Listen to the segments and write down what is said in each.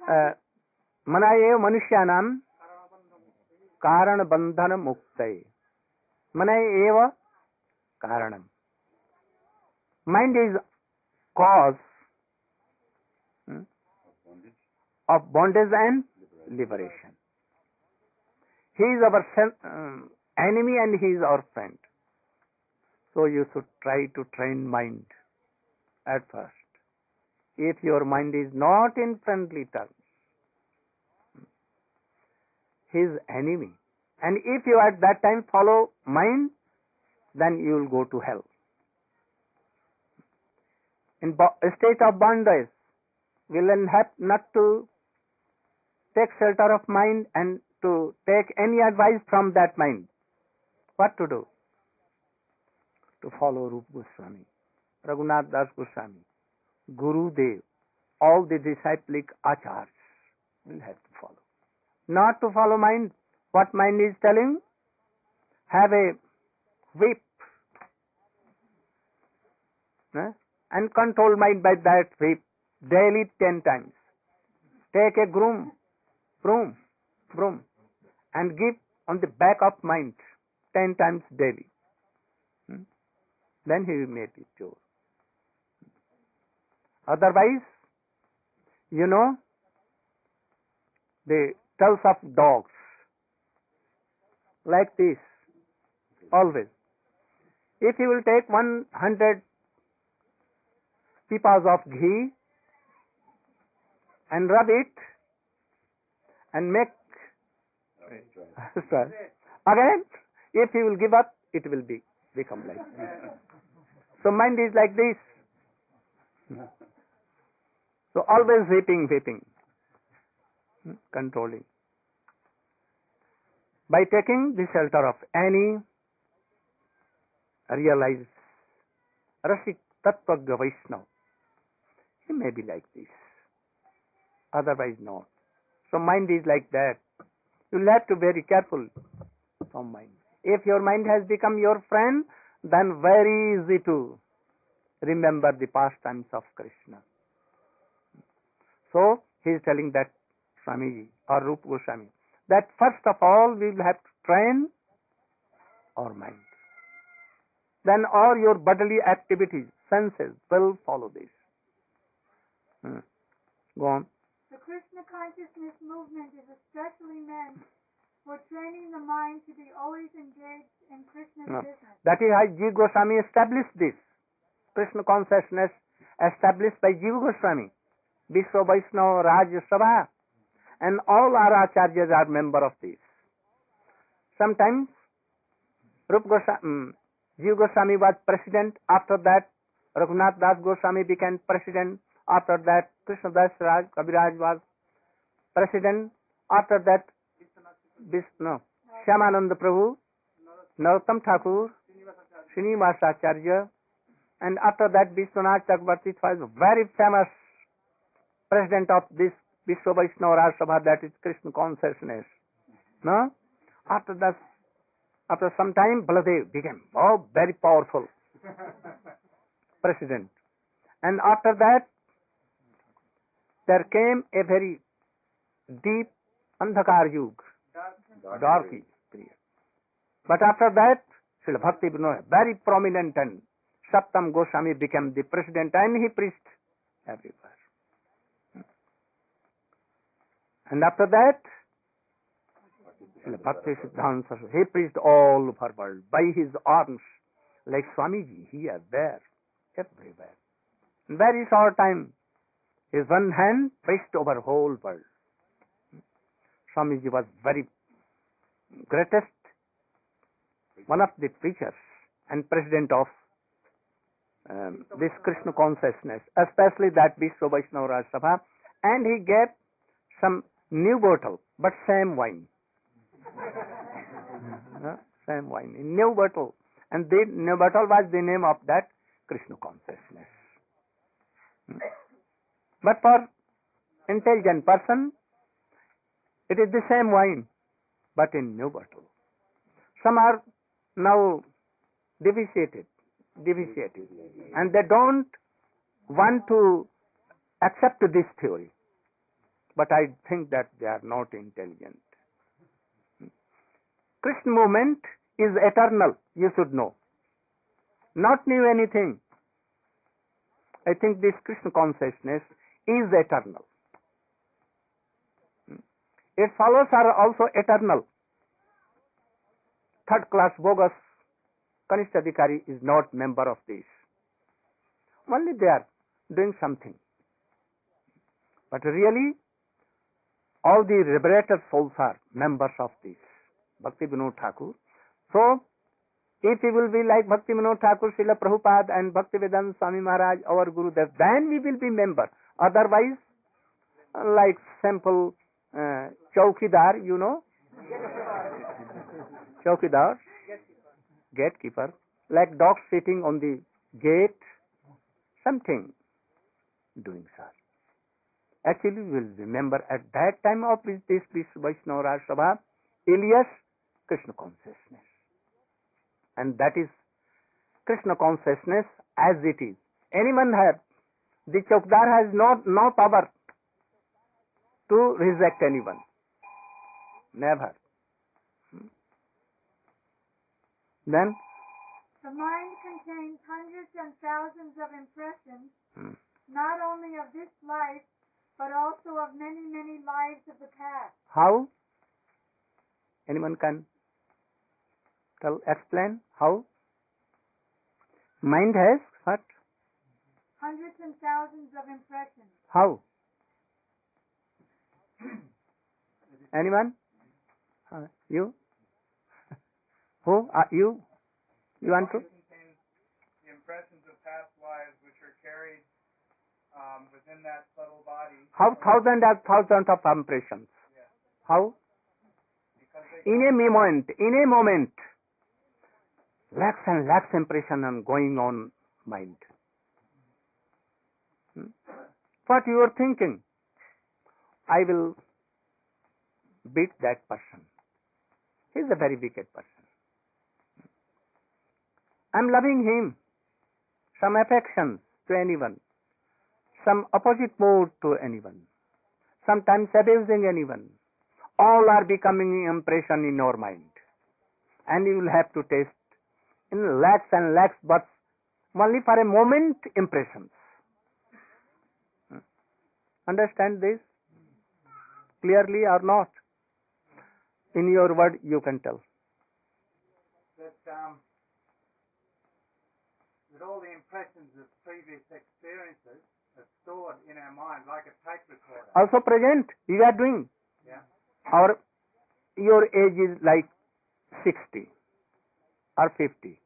मना एव मनुष्याणां कारण बंधन मुक्तये. मना एव कारणम. Mind is cause of bondage and liberation. He is our enemy and he is our friend. So you should try to train mind at first. If your mind is not in friendly terms, his enemy. And if you at that time follow mind, then you will go to hell. In a state of bondage, we will have not to take shelter of mind and to take any advice from that mind. What to do? To follow Rupa Goswami, Raghunath Das Goswami, Guru Dev, all the disciplic achars will have to follow. Not to follow mind. What mind is telling? Have a whip, and control mind by that whip daily 10 times. Take a broom, and give on the back of mind 10 times daily. Then he will make it pure. Otherwise, the tails of dogs, like this, always. If you will take 100 pipas of ghee and rub it and make again, if he will give up, it will become like this. So mind is like this. So always whipping, controlling. By taking the shelter of any realized Rasik Tattvagya Vaishnava, he may be like this. Otherwise not. So mind is like that. You will have to be very careful from mind. If your mind has become your friend, then very easy to remember the pastimes of Krishna. So he is telling that Swamiji or Rupa Goswami that first of all we will have to train our mind. Then all your bodily activities, senses will follow this. Go on. The Krishna consciousness movement is especially meant for training the mind to be always engaged in Krishna's business. That is how Jiva Goswami established this. Krishna consciousness established by Jiva Goswami, Vishwa Vaishnava Raj Sabha, and all our acharyas are member of this. Sometimes Jiva Goswami was president. After that, Raghunath Das Goswami became president. After that, Krishna Das Raj Kaviraj was president. After that, Shyamananda Prabhu, Narottam Thakur, Srinivas Acharya, and after that Vishwanath Chakravarti was very famous president of this Vishwa Vaishnava Raj Sabha, that is Krishna consciousness. No? After some time, Baladev became very powerful president. And after that, there came a very deep Andhakar Yug, dark period. But after that, Srila Bhakti Vinod, very prominent, and Saptam Goswami became the president, and he preached everywhere. And after that, Srila Bhakti Siddhanta Saraswati, he preached all over world by his arms, like Swamiji here, there, everywhere. In very short time, his one hand preached over whole world. Swamiji was very greatest, one of the preachers and president of this Krishna consciousness, especially that Vishwa Vaishnava Raj Sabha, and he gave some new bottle, but same wine. Same wine, in new bottle. And the new bottle was the name of that Krishna consciousness. But for intelligent person, it is the same wine, but in new bottle. Some are now deviated, and they don't want to accept this theory. but I think that they are not intelligent. Krishna movement is eternal, you should know. Not new anything. I think this Krishna consciousness is eternal. Its followers are also eternal. Third class bogus Kanishta Adhikari is not member of this. Only they are doing something. But really, all the liberated souls are members of this. Bhakti Vinod Thakur. So, if we will be like Bhakti Vinod Thakur, Srila Prabhupada and Bhakti Vedanta Swami Maharaj, our Gurudev, then we will be member. Otherwise, like simple Chaukidar, you know, Chaukidar, gatekeeper, like dogs sitting on the gate, something doing, sir. Actually, we will remember at that time of this Vaishnava Raj Sabha, alias Krishna consciousness. And that is Krishna consciousness as it is. Anyone have, the Chaukdar has no power to reject anyone. Never. Then? The mind contains hundreds and thousands of impressions, not only of this life, but also of many, many lives of the past. How? Anyone can explain how? Mind has what? Hundreds and thousands of impressions. How? Anyone? You? Who? You? You want to? The impressions of past lives which are carried within that subtle body. How thousands of impressions? Yes. How? In a moment, lakhs and lakhs impression are going on mind. What you are thinking? I will beat that person. He is a very wicked person. I am loving him. Some affection to anyone. Some opposite mood to anyone. Sometimes abusing anyone. All are becoming impression in your mind. And you will have to taste in lakhs and lakhs, but only for a moment impressions. Understand this clearly or not? In your word you can tell. That all the impressions of previous experiences are stored in our mind like a tape recorder. Also present, you are doing. Yeah. Or your age is like 60 or 50.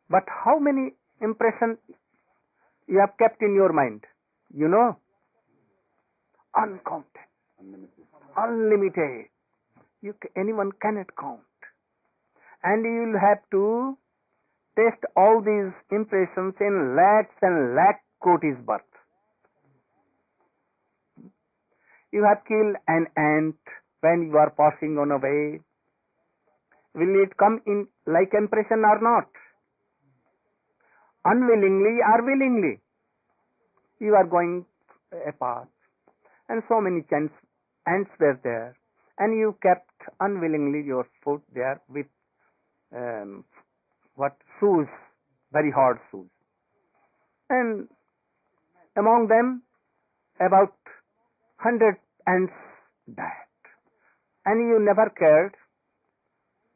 But how many impressions you have kept in your mind? You know? Uncounted. Unlimited. Anyone cannot count. And you will have to test all these impressions in lakhs and lakh kotis birth. You have killed an ant when you are passing on a way. Will it come in like impression or not? Unwillingly or willingly. You are going a path and so many ants were there and you kept unwillingly your foot there with shoes, very hard shoes. And among them about 100 ants died. And you never cared.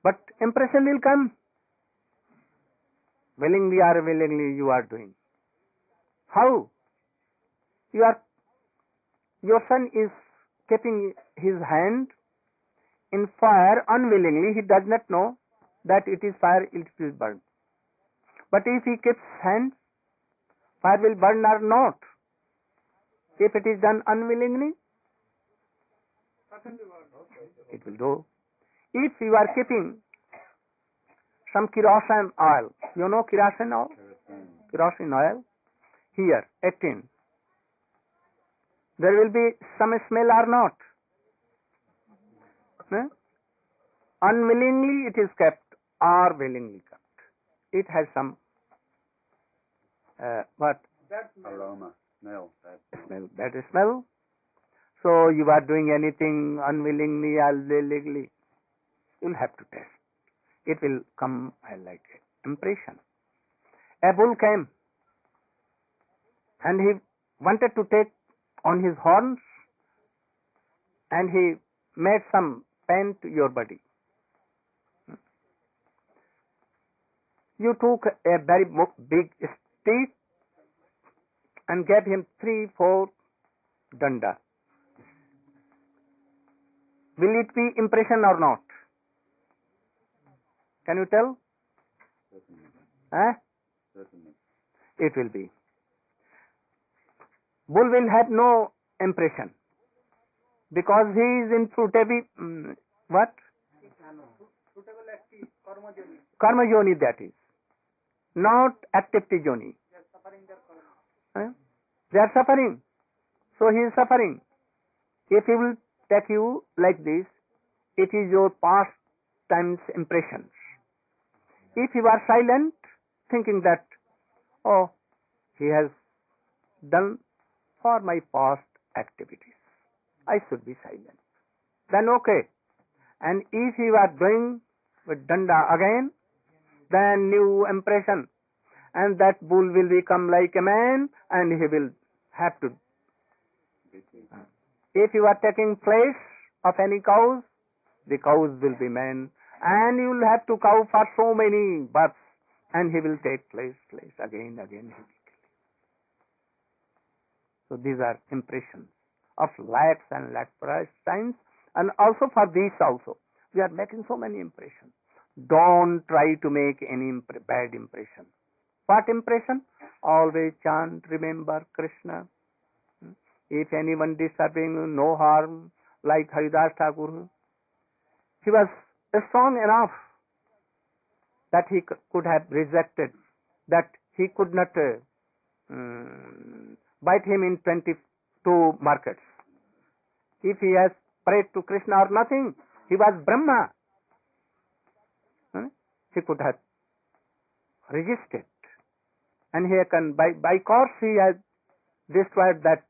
But impression will come. Willingly or willingly you are doing. How? Your son is keeping his hand in fire unwillingly. He does not know that it is fire, it will burn. But if he keeps hand, fire will burn or not. If it is done unwillingly, it will do. If you are keeping some kerosene oil, you know kerosene oil? Kerosene oil, here, 18. There will be some smell or not? Unwillingly it is kept or willingly kept. It has some aroma, smell. That smell. So you are doing anything unwillingly or illegally, you'll have to test. It will come like impression. A bull came and he wanted to take on his horns and he made some pain to your body. You took a very big stick and gave him 3-4 danda. Will it be impression or not? Can you tell? Certainly. It will be. Bull will have no impression because he is in suitable what? Karma yoni, that is. Not activity yoni. They are suffering. So he is suffering. If he will take you like this, it is your past time's impressions. If you are silent, thinking that, oh, he has done for my past activities, I should be silent, then okay. And if you are doing with danda again, then new impression, and that bull will become like a man and he will have to. If you are taking flesh of any cows, the cows will be men, and you will have to cow for so many births, and he will take place again. He will kill. So these are impressions of lakhs and lakh times, and also for these also. We are making so many impressions. Don't try to make any bad impression. What impression? Always chant, remember Krishna. If anyone disturbing, no harm, like Haridas Thakur. He was strong enough that he could have rejected, that he could not bite him in 22 markets. If he has prayed to Krishna or nothing, he was Brahma. He could have resisted. And he can, by course he has destroyed that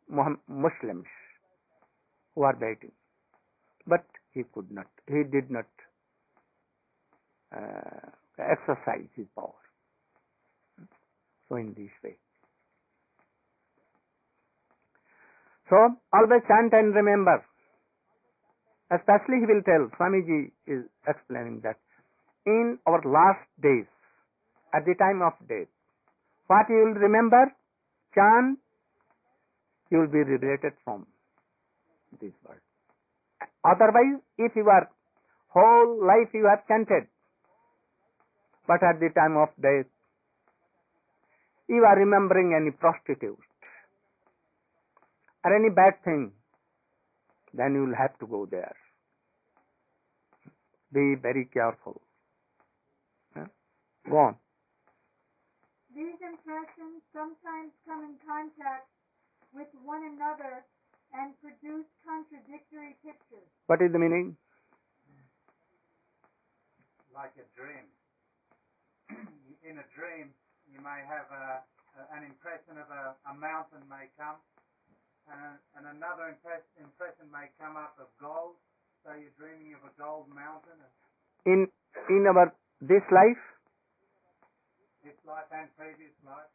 Muslims who are waiting. But he could not, he did not exercise his power. So in this way. So always chant and remember. Especially he will tell, Swamiji is explaining that in our last days, at the time of death, what you will remember, chant, you will be liberated from this world. Otherwise, if you are whole life you have chanted, but at the time of death, you are remembering any prostitute or any bad thing, then you will have to go there. Be very careful. Go on. These impressions sometimes come in contact with one another and produce contradictory pictures. What is the meaning? Like a dream. In a dream, you may have an impression of a mountain may come, and another impression may come up of gold. So you're dreaming of a gold mountain. In our this life? This life and previous life.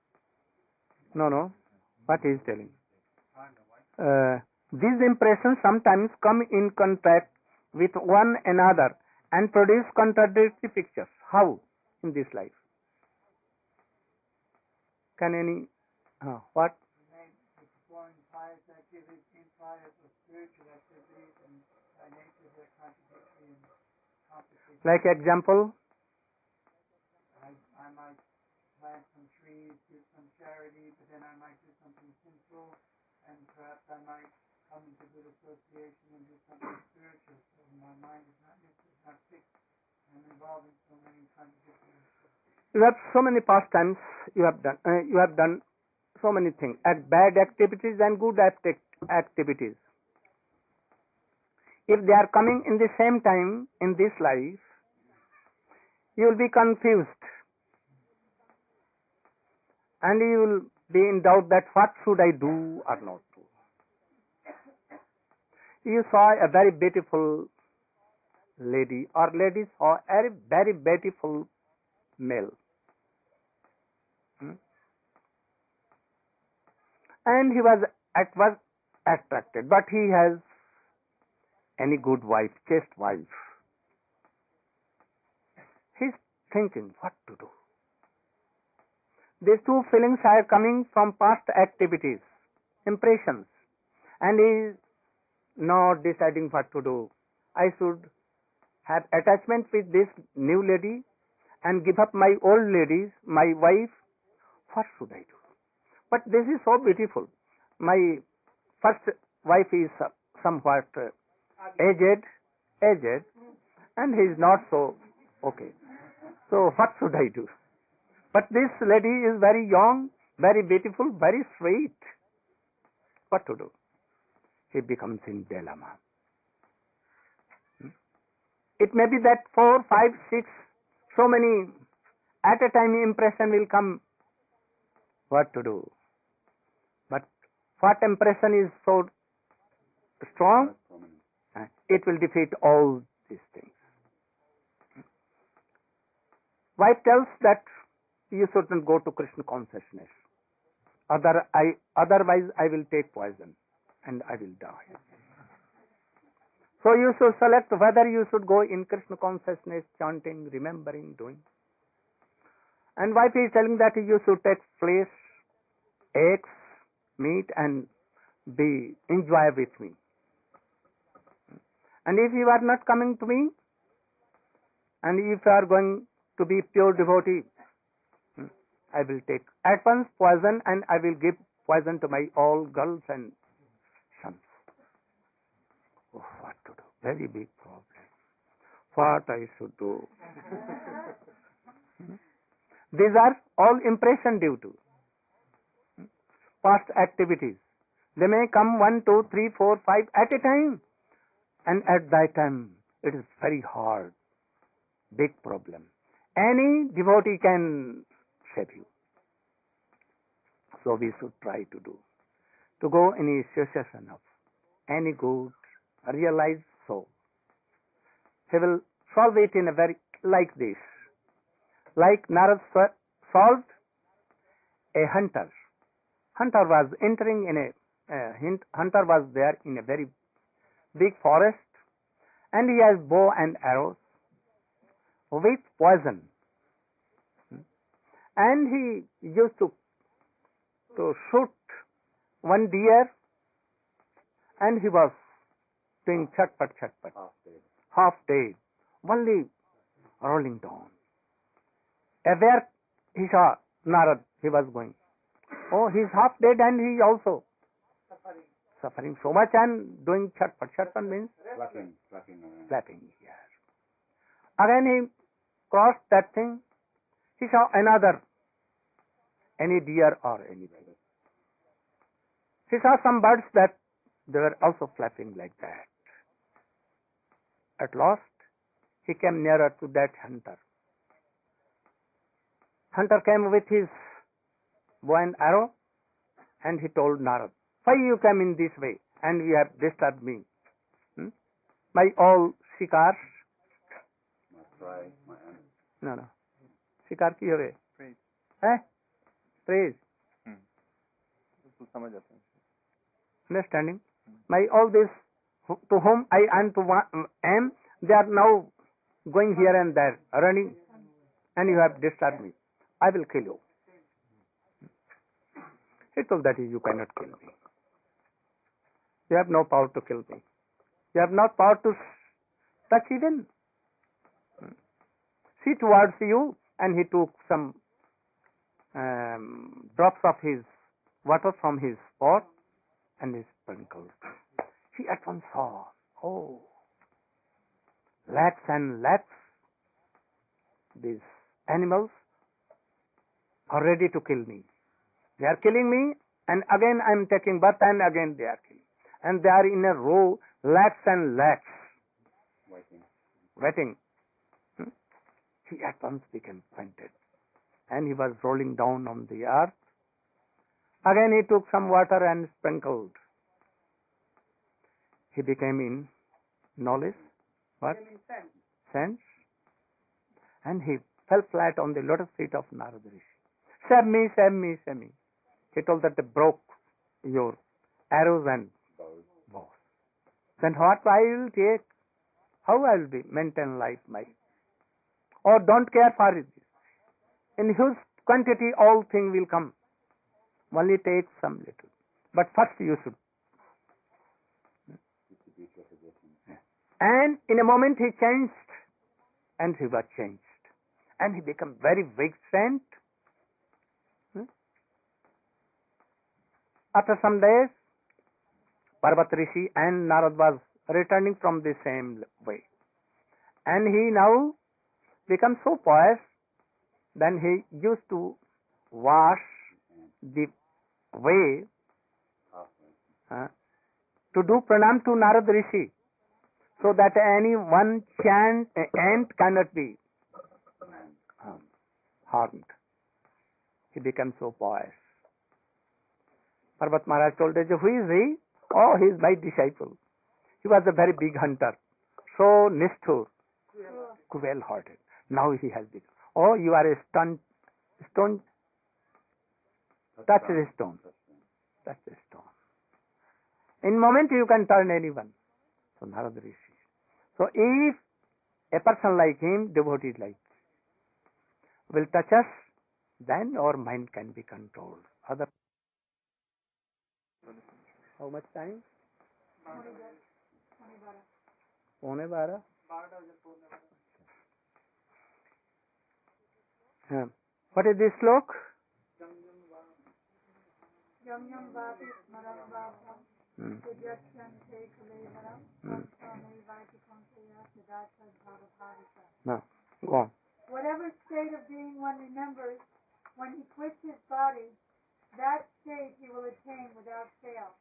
No. What he is telling? These impressions sometimes come in contact with one another and produce contradictory pictures. How in this life? Can any what? Performing pious activities, impious or spiritual activities, and by nature they're contradictory and complicated. Like example? I might plant some trees, do some charity, but then I might do something sinful, and perhaps I might come into good association and do something spiritual. So my mind is not fixed and involved in so many contradictory. You have so many pastimes you have done. You have done so many things, bad activities and good activities. If they are coming in the same time in this life, you will be confused. And you will be in doubt that what should I do or not do. You saw a very beautiful lady, or lady saw a very beautiful male. And he was attracted, but he has any good wife, chaste wife. He's thinking what to do. These two feelings are coming from past activities, impressions, and he is not deciding what to do. I should have attachment with this new lady and give up my old lady, my wife. What should I do? But this is so beautiful. My first wife is somewhat aged, and he is not so okay. So what should I do? But this lady is very young, very beautiful, very sweet. What to do? He becomes in dilemma. It may be that 4, 5, 6, so many at a time impression will come. What to do? But what impression is so strong? It will defeat all these things. Wife tells that you shouldn't go to Krishna consciousness. Otherwise I will take poison and I will die. So you should select whether you should go in Krishna consciousness, chanting, remembering, doing. And wife is telling that you should take flesh, eggs, meat, and enjoy with me. And if you are not coming to me, and if you are going to be pure devotee, I will take at once poison, and I will give poison to my all girls and sons. Oh, what to do? Very big problem. What I should do? These are all impression due to past activities. They may come 1, 2, 3, 4, 5 at a time. And at that time, it is very hard. Big problem. Any devotee can save you. So we should try to do. To go in association of any good, realized soul. He will solve it in a very, like this. Like Narad solved a hunter. Hunter was entering in hunter was there in a very big forest, and he has bow and arrows with poison. And he used to shoot one deer, and he was doing chatpat, half dead, only rolling down. Where he saw Narad, he was going. Oh, he is half dead, and he also suffering so much and doing chatpat. Chatpat means flapping. Yes. Again he crossed that thing. He saw another, any deer or any bird. He saw some birds that they were also flapping like that. At last, he came nearer to that hunter. Hunter came with his bow and arrow, and he told Narad, "Why you came in this way, and you have disturbed me? My all shikars." No. शिकार की होवे है praise. Understanding? My all this to whom I am they are now going here and there, running, and you have disturbed me. I will kill you. He told that you cannot kill me. You have no power to kill me. You have no power to touch even. See towards you, and he took some drops of his water from his pot and he sprinkled. He at once saw, oh, lakhs and lakhs, these animals are ready to kill me. They are killing me, and again I am taking birth, and again they are killing. And they are in a row, lakhs and lakhs, waiting. He at once became fainted, and he was rolling down on the earth. Again he took some water and sprinkled. he became in knowledge, what? Sense. And he fell flat on the lotus feet of Narada Rishi. Save me, save me, save me. He told that they broke your arrows and bows. Then what I will take? How I will be maintain life, my? Or don't care for it. In huge quantity, all things will come. Only take some little. But first you should. And in a moment he changed, and he was changed. And he became very big saint. After some days, Parvat Rishi and Narad was returning from the same way. And he now became so pious, then he used to wash the way to do pranam to Narad Rishi, so that any one ant cannot be harmed. He became so pious. Parvat Maharaj told us, who is he? Oh, he is my disciple. He was a very big hunter, so nisthur, cruel-hearted. Now he has become. Oh, you are a stone. Touch the stone. Touch the stone. In moment you can turn anyone. So Narada Rishi. So if a person like him, devotee like, will touch us, then our mind can be controlled. Other. How much time? 11:15. What is this slok? Yam yam vati smaram vapam sujatyante kalevaram vasvame vaitikamteya siddhartha bhavaparita. No, go on. Whatever state of being one remembers, when he quits his body, that state he will attain without fail.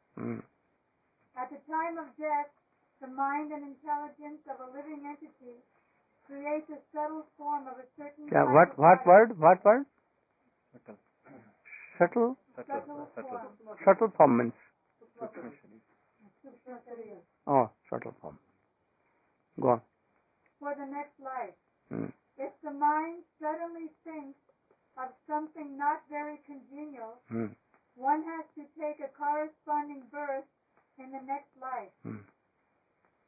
At the time of death, the mind and intelligence of a living entity creates a subtle form of a certain type What word? What word? Subtle? Subtle form means? Oh, subtle form. Go on. For the next life. If the mind suddenly thinks of something not very congenial, one has to take a corresponding birth in the next life.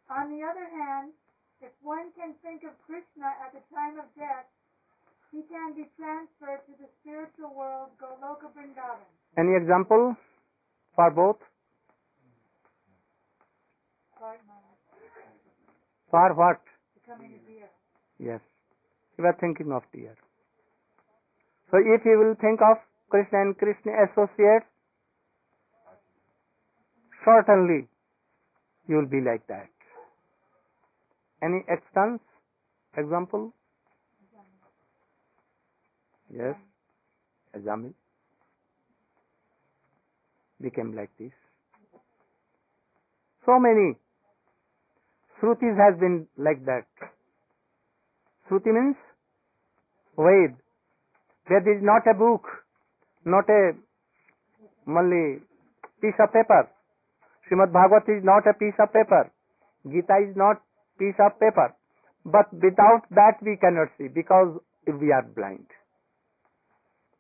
On the other hand, if one can think of Krishna at the time of death, he can be transferred to the spiritual world, Goloka Vrindavan. Any example for both? For what? Becoming a deer. Yes. You are thinking of deer. So if you will think of Krishna and Krishna associates, certainly you will be like that. Any example? Yes. Ajamil became like this. So many Shrutis has been like that. Shruti means Ved. Ved is not a book, not a only piece of paper. Srimad Bhagavat is not a piece of paper. Gita is not piece of paper. But without that we cannot see, because we are blind.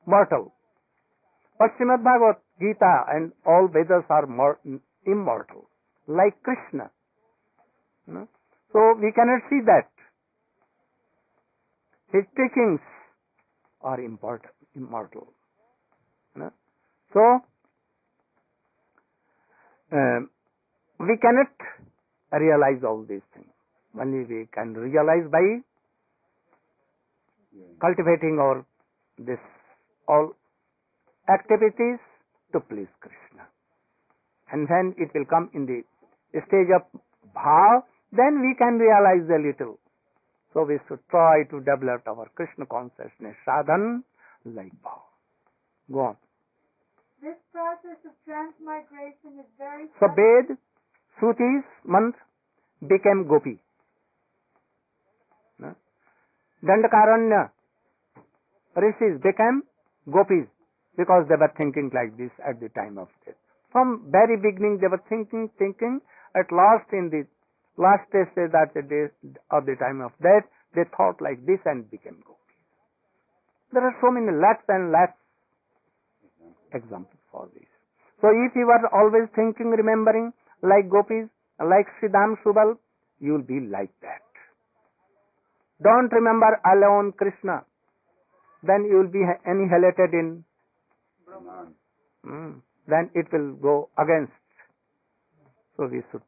Mortal. But Srimad Bhagavat, Gita and all Vedas are immortal, like Krishna. No? So we cannot see that. His teachings are immortal. No? So we cannot realize all these things. Only we can realize by cultivating our this all activities to please Krishna. And when it will come in the stage of bhav, then we can realize a little. So we should try to develop our Krishna consciousness sadhan like bhav. Go on. This process of transmigration is very So Ved, Shrutis, month became gopi. No? Dandakaranya, rishis became gopis because they were thinking like this at the time of death. From very beginning they were thinking, At last, in the last stage at the day of the time of death, they thought like this and became gopis. There are so many lakhs and lakhs examples for this. So if you are always thinking, remembering like gopis, like Siddham Subal, you will be like that. Don't remember alone Krishna, then you will be annihilated in then it will go against. So we should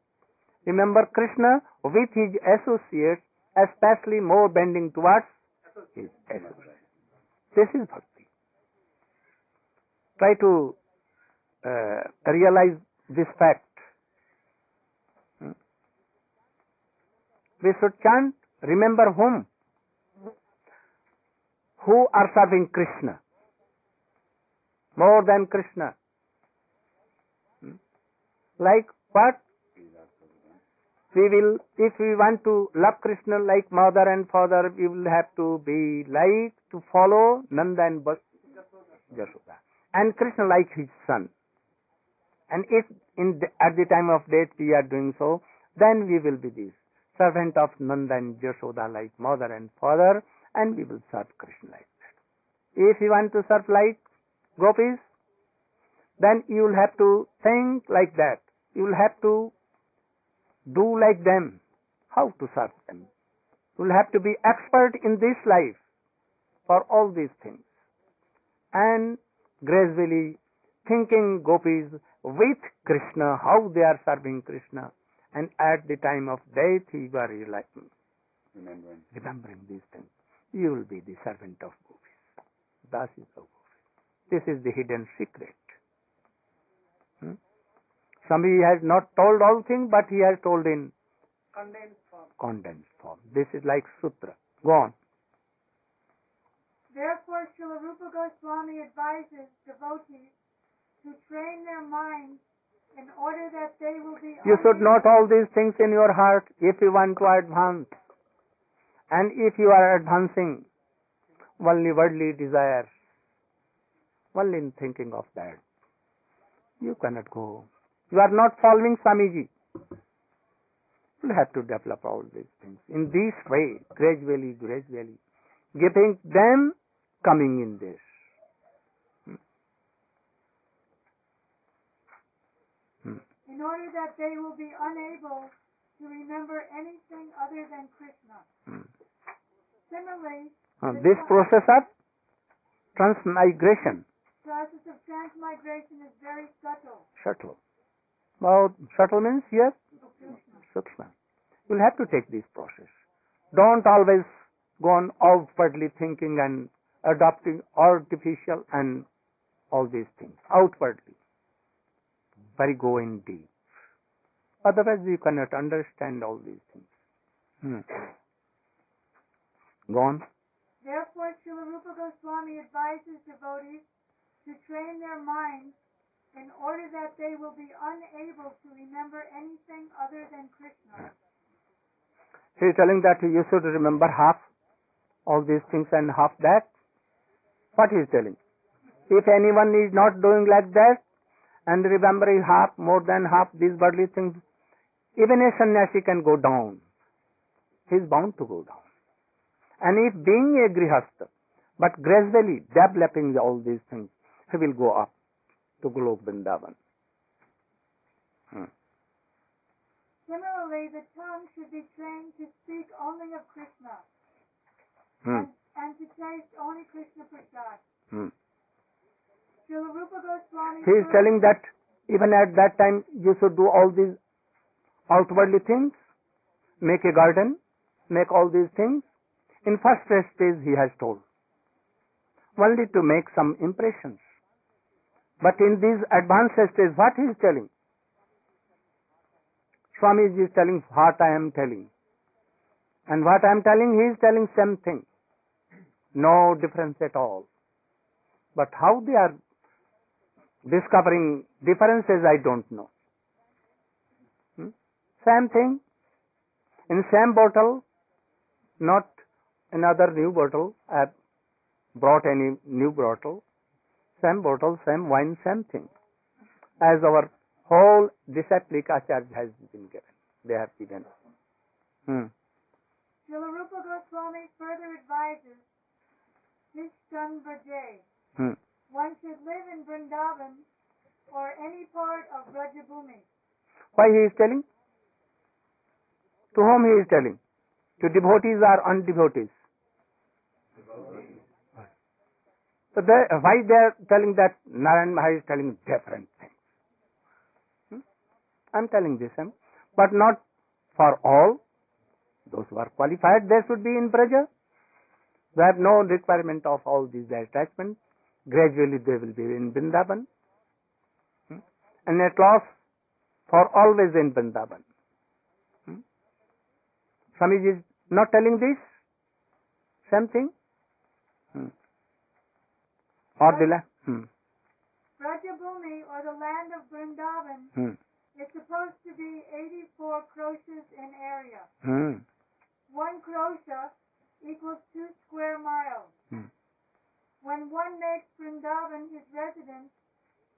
remember Krishna with his associates, especially more bending towards his associates. This is bhakti. Try to realize this fact. We should chant, remember whom? Who are serving Krishna more than Krishna. Like what? We will, if we want to love Krishna like mother and father, we will have to be like to follow Nanda and Yashoda, and Krishna like his son. And if at the time of death we are doing so, then we will be this servant of Nanda and Yashoda like mother and father, and we will serve Krishna like that. If you want to serve like gopis, then you will have to think like that. You will have to do like them. How to serve them? You will have to be expert in this life for all these things. And gradually thinking gopis with Krishna, how they are serving Krishna. And at the time of death, you are remembering these things. You will be the servant of gopis. That is the gopis. This is the hidden secret. Somebody has not told all things, but he has told in condensed form. This is like sutra. Go on. Therefore, Srila Rupa Goswami advises devotees to train their minds in order that they will be... You should note all these things in your heart if you want to advance. And if you are advancing only worldly desires, only in thinking of that, you cannot go. You are not following Swamiji. You have to develop all these things in this way, gradually, giving them coming in this. In order that they will be unable to remember anything other than Krishna. Similarly, this process of transmigration. Process of transmigration is very subtle. Subtle. Well, subtle means yes, sukshma. You'll have to take this process. Don't always go on outwardly thinking and adopting artificial and all these things. Outwardly. Very go in deep. Otherwise you cannot understand all these things. Go on. Therefore, Srila Rupa Goswami advises devotees to train their minds in order that they will be unable to remember anything other than Krishna. He is telling that you should remember half all these things and half that. What he is telling? If anyone is not doing like that and remembering half, more than half these worldly things, even a sannyasi can go down. He is bound to go down. And if being a grihastha, but gradually developing all these things, he will go up to Golok Vrindavan. Similarly, the tongue should be trained to speak only of Krishna and to taste only Krishna prasad. Srila Rupa Goswami... He is telling that even at that time you should do all these outwardly things, make a garden, make all these things. In first stage he has told, only to make some impressions. But in these advanced stages, what he is telling? Swamiji is telling what I am telling. And what I am telling, he is telling same thing. No difference at all. But how they are discovering differences, I don't know. Same thing. In same bottle, not another new bottle. I have brought any new bottle. Same bottle, same wine, same thing. As our Whole disciplic acharya has been given. They have given. Srila Rupa Goswami further advises Tishtan Braje. One should live in Vrindavan or any part of Brajabhumi. Why he is telling? To whom he is telling? To devotees or undevotees? So why they are telling that? Narayan Maharaj is telling different things. I am telling this, but not for all. Those who are qualified, they should be in Braja. They have no requirement of all these attachments. Gradually they will be in Vrindavan. And at last, for always in Vrindavan. Swamiji is not telling this? Same thing? Or the land? Brajabhumi, or the land of Vrindavan, is supposed to be 84 kroshas in area. 1 krosha equals 2 square miles. When one makes Vrindavan his residence,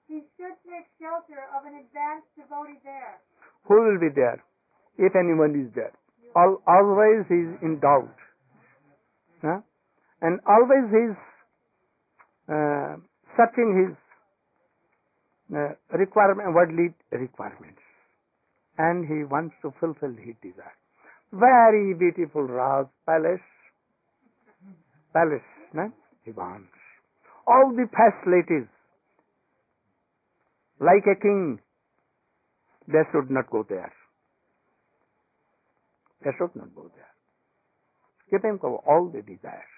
he should take shelter of an advanced devotee there. Who will be there? If anyone is there. Always he is in doubt. And always he is searching his worldly requirements. And he wants to fulfill his desire. Very beautiful Raj palace. He wants. All the facilities. Like a king. They should not go there. They should not go there. Give him all the desires.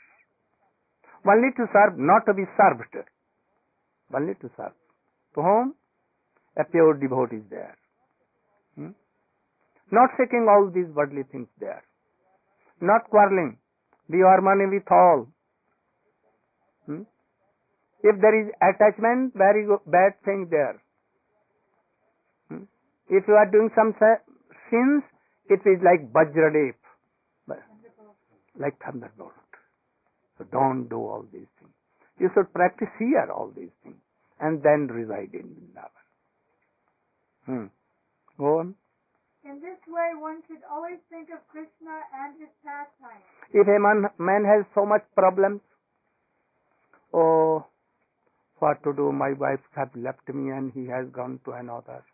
Only to serve, not to be served. Only to serve. To whom? A pure devotee is there. Not seeking all these worldly things there. Not quarreling. Be harmony with all. If there is attachment, very bad thing there. If you are doing some sins, it is like Vajradep, like thunderbolt. So don't do all these things. You should practice here all these things and then reside in Vrindavan. Go on. In this way, one should always think of Krishna and his pastimes. If a man has so much problems, oh, what to do? My wife has left me and he has gone to another.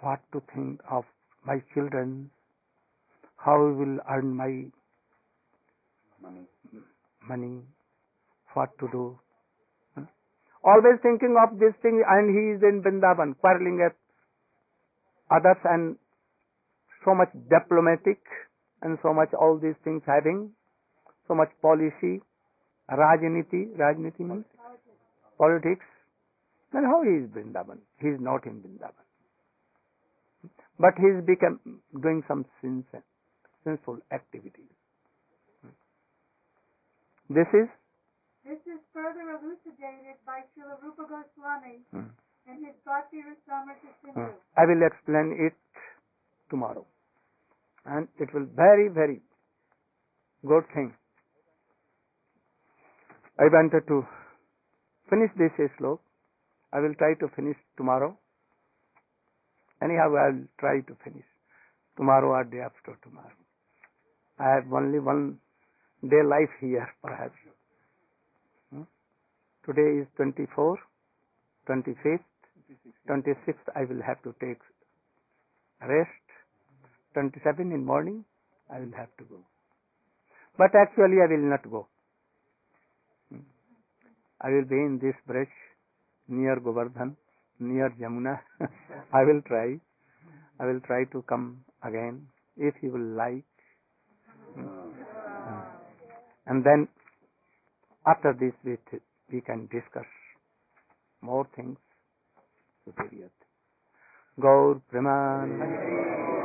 What to think of my children? How I will earn my money? What to do? Always thinking of this thing, and he is in Vrindavan, quarreling at others and so much diplomatic and so much all these things having, so much policy, Rajniti means politics. Then how he is Vrindavan? He is not in Vrindavan. But he is doing some sinful activities. This is further elucidated by Srila Rupa Goswami in his Bhakti Rasamrita Sindhu. I will explain it tomorrow. And it will very, very good thing. I wanted to finish this slok. I will try to finish tomorrow. Anyhow, I will try to finish tomorrow or day after tomorrow. I have only one day life here, perhaps. Today is 24, 25th, 26th I will have to take rest. 27 in morning I will have to go. But actually I will not go. I will be in this bridge near Govardhan, near Jamuna. I will try to come again if you will like. And then after this we can discuss more things. Superior. Gaur Praman.